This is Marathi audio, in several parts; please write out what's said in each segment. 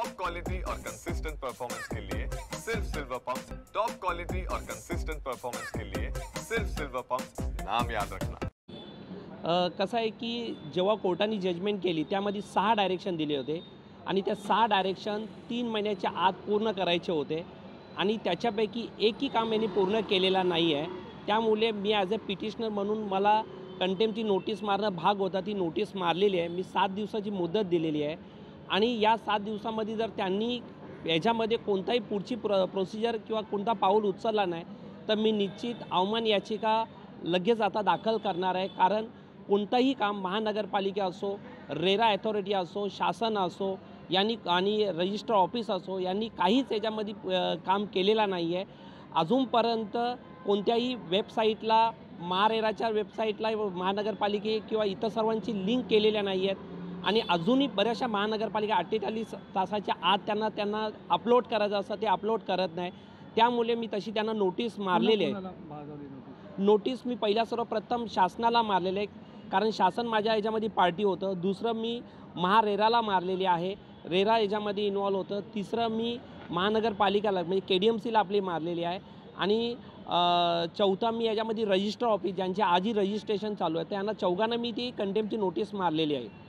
टॉप क्वालिटी और कंसिस्टेंट परफॉर्मेंस के लिए सिर्फ सिल्वर पंप। टॉप क्वालिटी और कंसिस्टेंट परफॉर्मेंस के लिए सिर्फ सिल्वर पंप, नाम याद रखना। कसं आहे की जेव्हा कोर्टाने जजमेंट केली त्यामध्ये 6 डायरेक्शन दिले होते आणि त्या 6 डायरेक्शन 3 महिन्याच्या आत पूर्ण करायचे होते आणि त्याच्यापैकी एकही काम यांनी पूर्ण केलेला नाही आहे। त्यामुळे मी ॲज अ पिटिशनर म्हणून मला कंटेम्प्टची नोटीस मारणं भाग होता। ती नोटीस मारलेली आहे। मी 7 दिवसाची मुदत दिलेली आहे आणि या 7 दिवसामध्ये जर त्यांनी याच्यामध्ये कोणताही पुढची प्रोसिजर किंवा कोणता पाऊल उचलला नाही तर मी निश्चित अवमान याचिका लगेच आता दाखल करणार आहे। कारण कोणताही काम महानगरपालिका असो, रेरा अथॉरिटी असो, शासन असो यांनी आणि रजिस्टर ऑफिस असो यांनी काहीच याच्यामध्ये काम केलेला नाही आहे। अजूनपर्यंत कोणत्याही वेबसाईटला महारेराच्या वेबसाईटला महानगरपालिके किंवा इतर सर्वांची लिंक केलेल्या नाही आहेत आणि अजूनही बऱ्याचशा महानगरपालिका 48 तासाच्या आत त्यांना अपलोड करायचं असं ते अपलोड करत नाही। त्यामुळे मी तशी त्यांना नोटीस मारलेली आहे। नोटीस मी पहिल्या सर्वप्रथम शासनाला मारलेले आहे कारण शासन माझ्या याच्यामध्ये पार्टी होतं। दुसरं मी महारेराला मारलेली आहे, रेरा याच्यामध्ये इन्वॉल्व होतं। तिसरं मी महानगरपालिकाला म्हणजे KDMCला आपली मारलेली आहे आणि चौथा मी याच्यामध्ये रजिस्टर ऑफिस ज्यांचे आजही रजिस्ट्रेशन चालू आहे त्यांना चौघांना मी ती कंटेम्प्टची नोटीस मारलेली आहे।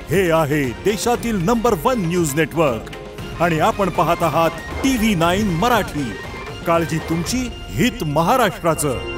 हे आहे देशातील नंबर 1 न्यूज नेटवर्क आणि आपण पाहत आहात TV9 मराठी। काळजी तुमची, हित महाराष्ट्राचं।